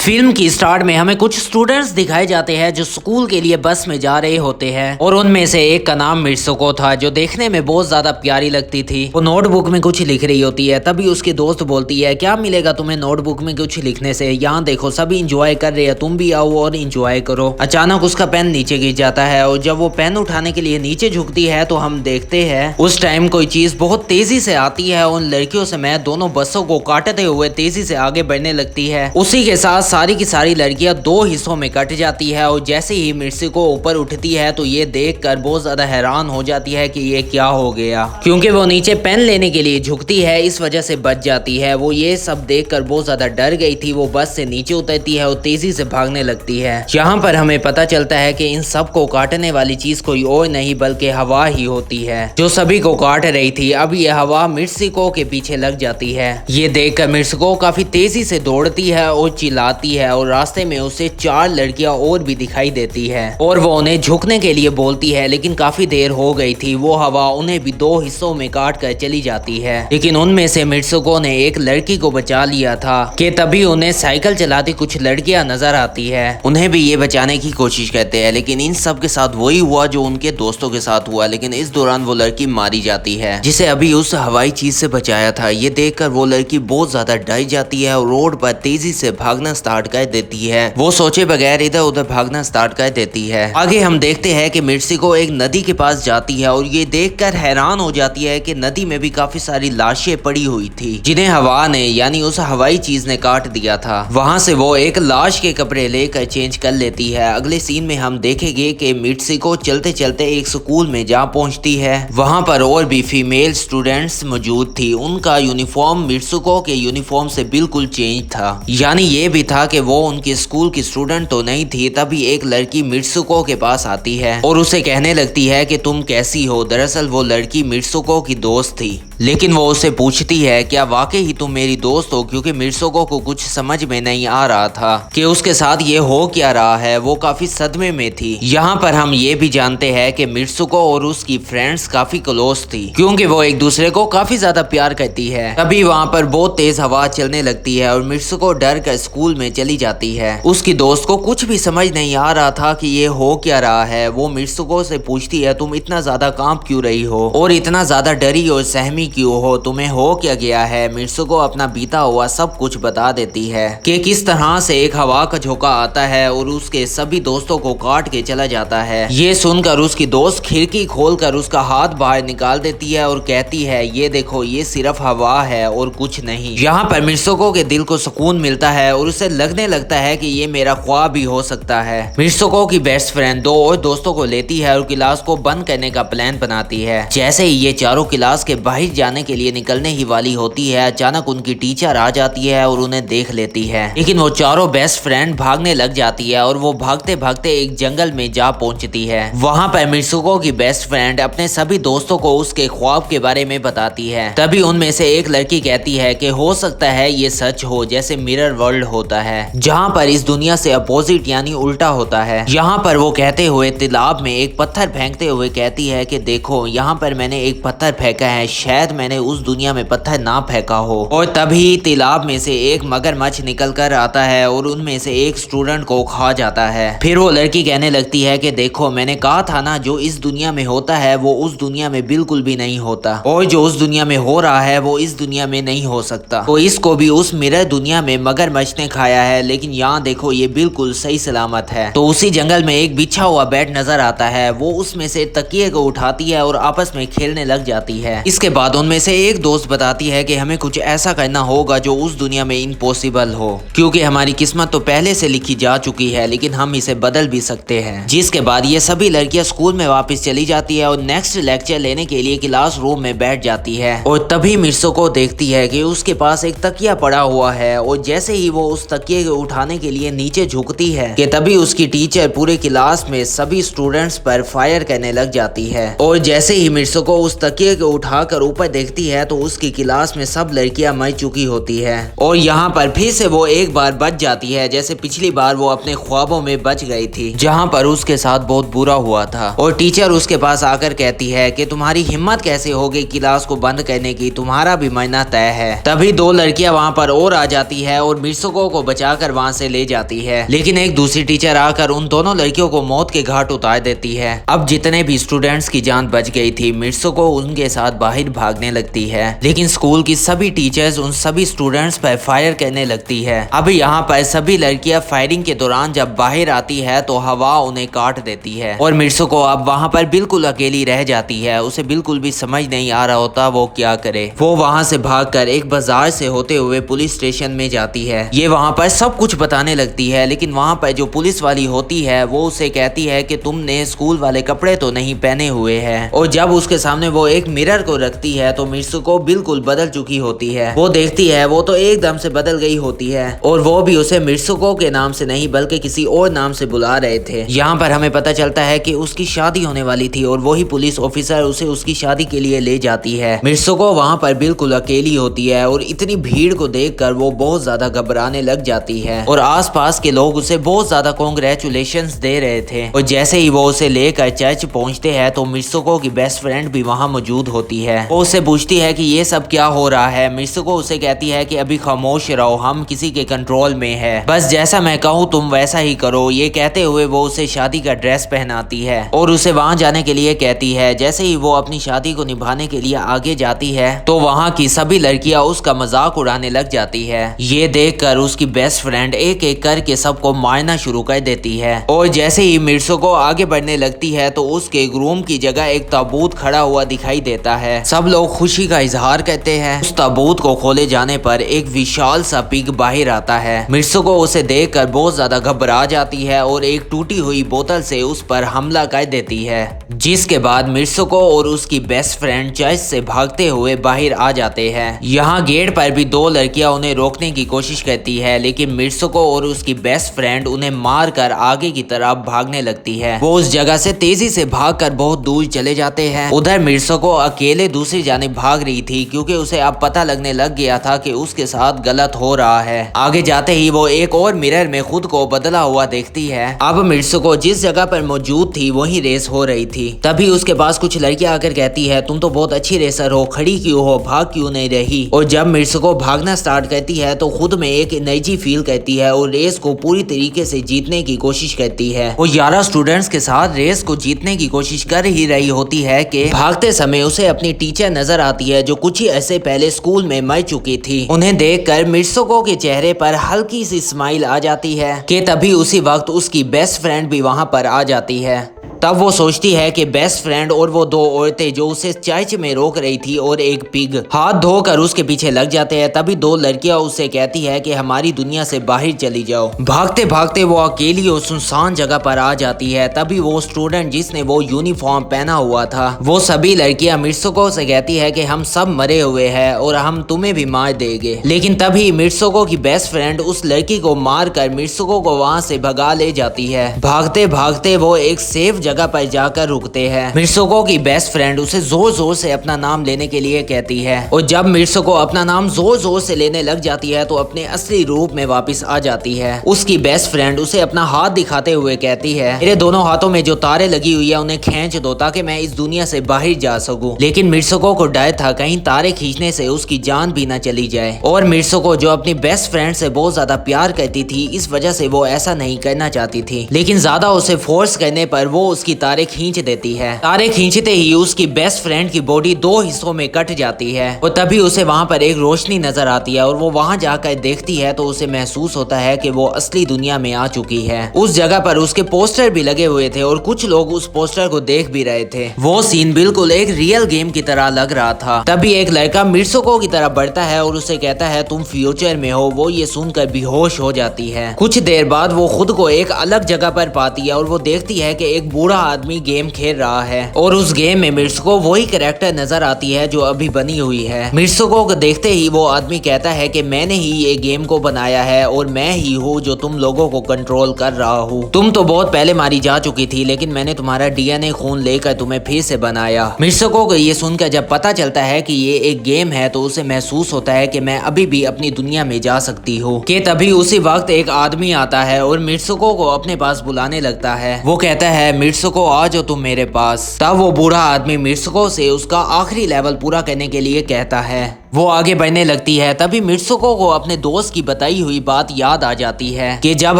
Film की start में हमें कुछ स्टूडेंट्स दिखाए जाते हैं जो स्कूल के लिए बस में जा रहे होते हैं और उनमें से एक का नाम मिर्सुको था जो देखने में बहुत ज्यादा प्यारी लगती थी। वो नोटबुक में कुछ लिख रही होती है, तभी उसकी दोस्त बोलती है क्या मिलेगा तुम्हें नोटबुक में कुछ लिखने से, यहाँ देखो सभी इंजॉय कर रहे हैं, तुम भी आओ और इंजॉय करो। अचानक उसका पेन नीचे गिर जाता है और जब वो पेन उठाने के लिए नीचे झुकती है तो हम देखते हैं उस टाइम कोई चीज बहुत तेजी से आती है। उन लड़कियों से मैं दोनों बसों को काटते हुए तेजी से आगे बढ़ने लगती है। उसी के साथ सारी की सारी लड़कियां दो हिस्सों में कट जाती है और जैसे ही मिर्सुको ऊपर उठती है तो ये देखकर बहुत ज्यादा हैरान हो जाती है कि ये क्या हो गया, क्योंकि वो नीचे पेन लेने के लिए झुकती है, इस वजह से बच जाती है। वो ये सब देखकर बहुत ज्यादा डर गई थी। वो बस से नीचे उतरती है और तेजी से भागने लगती है। यहाँ पर हमें पता चलता है कि इन सब को काटने वाली चीज कोई और नहीं बल्कि हवा ही होती है जो सभी को काट रही थी। अब ये हवा मिर्सुको के पीछे लग जाती है। ये देखकर मिर्सुको काफी तेजी से दौड़ती है और चिल्लाती है और रास्ते में उसे 4 लड़कियां और भी दिखाई देती है और वो उन्हें झुकने के लिए बोलती है, लेकिन काफी देर हो गई थी। वो हवा उन्हें भी 2 हिस्सों में काट कर चली जाती है, लेकिन उनमें से मिर्सुको ने एक लड़की को बचा लिया था कि तभी उन्हें साइकिल चलाती कुछ लड़कियां नजर आती है। उन्हें भी ये बचाने की कोशिश करते हैं, लेकिन इन सब के साथ वही हुआ जो उनके दोस्तों के साथ हुआ, लेकिन इस दौरान वो लड़की मारी जाती है जिसे अभी उस हवाई चीज से बचाया था। ये देखकर वो लड़की बहुत ज्यादा डर जाती है और रोड पर तेजी से भागना स्टार्ट कर देती है। वो सोचे बगैर इधर उधर भागना स्टार्ट कर देती है। आगे हम देखते हैं कि मिर्सुको एक नदी के पास जाती है और ये देखकर हैरान हो जाती है कि नदी में भी काफी सारी लाशें पड़ी हुई थी जिन्हें हवा ने यानी उस हवाई चीज ने काट दिया था। वहां से वो एक लाश के कपड़े लेकर चेंज कर लेती है। अगले सीन में हम देखेंगे कि मिर्सुको चलते चलते एक स्कूल में जा पहुंचती है। वहां पर और भी फीमेल स्टूडेंट्स मौजूद थी। उनका यूनिफॉर्म मिर्सुको के यूनिफॉर्म से बिल्कुल चेंज था, यानी ये भी था कि वो उनके स्कूल की स्टूडेंट तो नहीं थी। तभी एक लड़की मिर्सुको के पास आती है और उसे कहने लगती है कि तुम कैसी हो। दरअसल वो लड़की मिर्सुको की दोस्त थी, लेकिन वो उसे पूछती है क्या वाकई ही तुम मेरी दोस्त हो, क्योंकि मिर्सुको को कुछ समझ में नहीं आ रहा था कि उसके साथ ये हो क्या रहा है। वो काफी सदमे में थी। यहाँ पर हम ये भी जानते हैं कि मिर्सुको और उसकी फ्रेंड्स काफी क्लोज थी, क्योंकि वो एक दूसरे को काफी ज्यादा प्यार करती है। तभी वहाँ पर बहुत तेज हवा चलने लगती है और मिर्सुको डर कर स्कूल में चली जाती है। उसकी दोस्त को कुछ भी समझ नहीं आ रहा था कि ये हो क्या रहा है। वो मिर्सुको से पूछती है तुम इतना ज्यादा कांप क्यों रही हो और इतना ज्यादा डरी और सहमी क्यों हो, तुम्हें हो क्या गया है। मिर्सुको अपना बीता हुआ सब कुछ बता देती है कि किस तरह से एक हवा का झोंका आता है और उसके सभी दोस्तों को काट के चला जाता है। ये सुनकर उसकी दोस्त खिड़की खोलकर उसका हाथ बाहर निकाल देती है और कहती है ये देखो ये सिर्फ हवा है और कुछ नहीं। यहाँ पर मिर्सुको के दिल को सुकून मिलता है और उसे लगने लगता है कि ये मेरा ख्वाब भी हो सकता है। मिर्सुको की बेस्ट फ्रेंड 2 और दोस्तों को लेती है और क्लास को बंद करने का प्लान बनाती है। जैसे ही ये चारों क्लास के बाहर जाने के लिए निकलने ही वाली होती है, अचानक उनकी टीचर आ जाती है और उन्हें देख लेती है, लेकिन वो चारों बेस्ट फ्रेंड भागने लग जाती है और वो भागते भागते एक जंगल में जा पहुंचती है। वहाँ पर मिर्सुको की बेस्ट फ्रेंड अपने सभी दोस्तों को उसके ख्वाब के बारे में बताती है। तभी उनमें से एक लड़की कहती है कि हो सकता है ये सच हो, जैसे मिरर वर्ल्ड होता है जहाँ पर इस दुनिया से अपोजिट यानी उल्टा होता है। यहाँ पर वो कहते हुए तालाब में एक पत्थर फेंकते हुए कहती है कि देखो यहाँ पर मैंने एक पत्थर फेंका है, शायद मैंने उस दुनिया में पत्थर ना फेंका हो। और तभी तालाब में से एक मगरमच्छ निकल कर आता है और उनमें से एक स्टूडेंट को खा जाता है। फिर वो लड़की कहने लगती है कि देखो मैंने कहा था ना, जो इस दुनिया में होता है वो उस दुनिया में बिल्कुल भी नहीं होता और जो उस दुनिया में हो रहा है वो इस दुनिया में नहीं हो सकता। तो इसको भी उस मिरर दुनिया में मगरमच्छ ने खाया है, लेकिन यहाँ देखो ये बिल्कुल सही सलामत है। तो उसी जंगल में एक बिछा हुआ बेड नजर आता है। वो उसमें से तकिए को उठाती है और आपस में खेलने लग जाती है। इसके बाद उनमें से एक दोस्त बताती है कि हमें कुछ ऐसा करना होगा जो उस दुनिया में इम्पॉसिबल हो, क्योंकि हमारी किस्मत तो पहले से लिखी जा चुकी है, लेकिन हम इसे बदल भी सकते हैं। जिसके बाद ये सभी लड़कियां स्कूल में वापस चली जाती है और नेक्स्ट लेक्चर लेने के लिए क्लास रूम में बैठ जाती है। और तभी मिर्सुको देखती है कि उसके पास एक तकिया पड़ा हुआ है और जैसे ही वो उस तकिए को उठाने के लिए नीचे झुकती है कि तभी उसकी टीचर पूरे क्लास में सभी स्टूडेंट्स पर फायर करने लग जाती है। और जैसे ही मिर्सुको उस तकिए को उठाकर ऊपर ऊपर देखती है तो उसकी क्लास में सब लड़कियां मर चुकी होती है और यहाँ पर फिर से वो एक बार बच जाती है, जैसे पिछली बार वो अपने ख्वाबों में बच गई थी जहाँ पर उसके साथ बहुत बुरा हुआ था। और टीचर उसके पास आकर कहती है कि तुम्हारी हिम्मत कैसे हो गई क्लास को बंद करने की, तुम्हारा भी मरना तय है। तभी दो लड़कियां वहाँ पर और आ जाती है और मिर्सुको को बचाकर वहाँ से ले जाती है, लेकिन एक दूसरी टीचर आकर उन दोनों लड़कियों को मौत के घाट उतार देती है। अब जितने भी स्टूडेंट्स की जान बच गई थी, मिर्सुको उनके साथ बाहर भागने लगती है, लेकिन स्कूल की सभी टीचर्स उन सभी स्टूडेंट्स पर फायर करने लगती है। अब यहाँ पर सभी लड़कियां फायरिंग के दौरान जब बाहर आती है तो हवा उन्हें काट देती है और मिर्सुको अब वहाँ पर बिल्कुल अकेली रह जाती है। उसे बिल्कुल भी समझ नहीं आ रहा होता वो क्या करे। वो वहाँ से भागकर एक बाजार से होते हुए पुलिस स्टेशन में जाती है। ये वहाँ पर सब कुछ बताने लगती है, लेकिन वहाँ पर जो पुलिस वाली होती है वो उसे कहती है कि तुमने स्कूल वाले कपड़े तो नहीं पहने हुए हैं। और जब उसके सामने वो एक मिरर को रखती है तो मिर्सुको बिल्कुल बदल चुकी होती है। वो देखती है वो तो एकदम से बदल गई होती है और वो भी उसे मिर्सुको के नाम से नहीं बल्कि किसी और नाम से बुला रहे थे। यहाँ पर हमें पता चलता है कि उसकी शादी होने वाली थी और वही पुलिस ऑफिसर उसे उसकी शादी के लिए ले जाती है। मिर्सुको वहाँ पर बिल्कुल अकेली होती है और इतनी भीड़ को देखकर वो बहुत ज्यादा घबराने लग जाती है और आसपास के लोग उसे बहुत ज्यादा कांग्रेचुलेशंस दे रहे थे। और जैसे ही वो उसे लेकर चर्च पहुंचते हैं तो मिर्सुको की बेस्ट फ्रेंड भी वहाँ मौजूद होती है। वो उससे पूछती है कि ये सब क्या हो रहा है। मिर्सुको उसे कहती है कि अभी खामोश रहो, हम किसी के कंट्रोल में है, बस जैसा मैं कहूँ तुम वैसा ही करो। ये कहते हुए वो उसे शादी का ड्रेस पहनाती है और उसे वहाँ जाने के लिए कहती है। जैसे ही वो अपनी शादी को निभाने के लिए आगे जाती है तो वहाँ की सभी लड़कियां उसका मजाक उड़ाने लग जाती है। ये देखकर उसकी बेस्ट फ्रेंड एक एक करके सबको मारना शुरू कर देती है और जैसे ही मिर्सुको आगे बढ़ने लगती है तो उसके ग्रूम की जगह एक ताबूत खड़ा हुआ दिखाई देता है। सब लोग खुशी का इजहार करते हैं। उस ताबूत को खोले जाने पर एक विशाल सा पिग बाहर आता है। मिर्सुको उसे देखकर बहुत ज्यादा घबरा जाती है और एक टूटी हुई बोतल से उस पर हमला कर देती है, जिसके बाद मिर्सुको और उसकी बेस्ट फ्रेंड चर्च से भागते हुए बाहर आ जाते हैं। यहाँ गेट पर भी दो लड़कियां उन्हें रोकने की कोशिश करती है, लेकिन मिर्सुको और उसकी बेस्ट फ्रेंड उन्हें मारकर आगे की तरफ भागने लगती है। वो उस जगह से तेजी से भागकर बहुत दूर चले जाते हैं। उधर मिर्सुको अकेले दूसरी जानिब भाग रही थी क्योंकि उसे अब पता लगने लग गया था कि उसके साथ गलत हो रहा है। आगे जाते ही वो एक और मिरर में खुद को बदला हुआ देखती है। अब मिर्सुको जिस जगह पर मौजूद थी वही रेस हो रही थी। तभी उसके पास कुछ लड़कियां आकर कहती है तुम तो बहुत अच्छी रेसर हो, खड़ी क्यों हो, भाग क्यों नहीं रही। और जब मिर्सुको भागना स्टार्ट करती है तो खुद में एक एनर्जी फील करती है और रेस को पूरी तरीके से जीतने की कोशिश करती है। वो 11 स्टूडेंट्स के साथ रेस को जीतने की कोशिश कर ही रही होती है कि भागते समय उसे अपनी टीचर नजर आती है जो कुछ ही ऐसे पहले स्कूल में मर चुकी थी। उन्हें देखकर मिर्सुको के चेहरे पर हल्की सी स्माइल आ जाती है कि तभी उसी वक्त उसकी बेस्ट फ्रेंड भी वहां पर आ जाती है। तब वो सोचती है कि बेस्ट फ्रेंड और वो दो औरतें जो उसे चर्च में रोक रही थी और एक पिग हाथ धोकर उसके पीछे लग जाते हैं। तभी दो लड़कियां उससे कहती है कि हमारी दुनिया से बाहर चली जाओ। भागते भागते वो अकेली और सुनसान जगह पर आ जाती है। तभी वो स्टूडेंट जिसने वो यूनिफॉर्म पहना हुआ था, वो सभी लड़कियां मिर्सुको से कहती है कि हम सब मरे हुए हैं और हम तुम्हें भी मार देंगे। लेकिन तभी मिर्सुको की बेस्ट फ्रेंड उस लड़की को मार कर मिर्सुको को वहाँ से भगा ले जाती है। भागते भागते वो एक सेफ जगह पर जाकर रुकते हैं। मिर्सुको की बेस्ट फ्रेंड उसे जोर जोर से अपना नाम लेने के लिए कहती है और जब मिर्सुको अपना नाम जोर जोर से लेने लग जाती है तो अपने असली रूप में वापस आ जाती है। उसकी बेस्ट फ्रेंड उसे अपना हाथ दिखाते हुए कहती है मेरे दोनों हाथों में जो तारे लगी हुई है उन्हें खींच दो ताकि मैं इस दुनिया से बाहर जा सकूं। लेकिन मिर्सुको को डर था कहीं तारे खींचने से उसकी जान भी न चली जाए। और मिर्सुको जो अपनी बेस्ट फ्रेंड से बहुत ज्यादा प्यार करती थी, इस वजह से वो ऐसा नहीं करना चाहती थी, लेकिन ज्यादा उसे फोर्स करने पर वो उसकी तारे खींच देती है। तारे खींचते ही उसकी बेस्ट फ्रेंड की बॉडी दो हिस्सों में कट जाती है और तभी उसे वहाँ पर एक रोशनी नजर आती है और वो वहाँ जाकर देखती है तो उसे महसूस होता है कि वो असली दुनिया में आ चुकी है। उस जगह पर उसके पोस्टर भी लगे हुए थे और कुछ लोग उस पोस्टर को देख भी रहे थे। वो सीन बिल्कुल एक रियल गेम की तरह लग रहा था। तभी एक लड़का मिर्सुको की तरफ बढ़ता है और उसे कहता है तुम फ्यूचर में हो। वो ये सुनकर बेहोश हो जाती है। कुछ देर बाद वो खुद को एक अलग जगह पर पाती है और वो देखती है कि एक बूढ़ा बूढ़ा आदमी गेम खेल रहा है और उस गेम में मिर्सुको वही कैरेक्टर नजर आती है जो अभी बनी हुई है। मिर्सुको को देखते ही वो आदमी कहता है कि मैंने ही ये गेम को बनाया है और मैं ही हूँ जो तुम लोगों को कंट्रोल कर रहा हूँ। तुम तो बहुत पहले मारी जा चुकी थी, लेकिन मैंने तुम्हारा डीएनए खून लेकर तुम्हें फिर से बनाया। मिर्सुको को ये सुनकर जब पता चलता है कि ये एक गेम है तो उसे महसूस होता है कि मैं अभी भी अपनी दुनिया में जा सकती हूँ। कि तभी उसी वक्त एक आदमी आता है और मिर्सुको को अपने पास बुलाने लगता है। वो कहता है मिर्सुको आ जाओ तुम मेरे पास। तब वो बूढ़ा आदमी मिर्सुको से उसका आखिरी लेवल पूरा करने के लिए कहता है। वो आगे बढ़ने लगती है। तभी मिर्सुको को अपने दोस्त की बताई हुई बात याद आ जाती है कि जब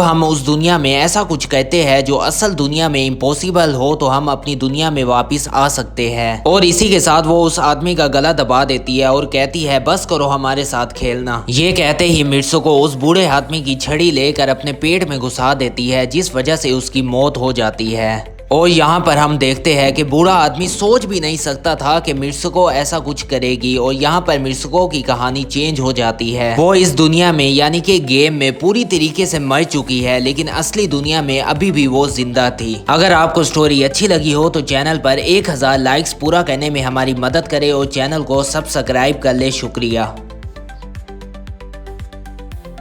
हम उस दुनिया में ऐसा कुछ कहते हैं जो असल दुनिया में इम्पॉसिबल हो तो हम अपनी दुनिया में वापस आ सकते हैं। और इसी के साथ वो उस आदमी का गला दबा देती है और कहती है बस करो हमारे साथ खेलना। ये कहते ही मिर्सुको उस बूढ़े आदमी की छड़ी लेकर अपने पेट में घुसा देती है, जिस वजह से उसकी मौत हो जाती है। और यहाँ पर हम देखते हैं कि बूढ़ा आदमी सोच भी नहीं सकता था कि मिर्सुको ऐसा कुछ करेगी। और यहाँ पर मिर्सुको की कहानी चेंज हो जाती है। वो इस दुनिया में यानी कि गेम में पूरी तरीके से मर चुकी है, लेकिन असली दुनिया में अभी भी वो जिंदा थी। अगर आपको स्टोरी अच्छी लगी हो तो चैनल पर 1000 लाइक्स पूरा करने में हमारी मदद करे और चैनल को सब्सक्राइब कर ले। शुक्रिया।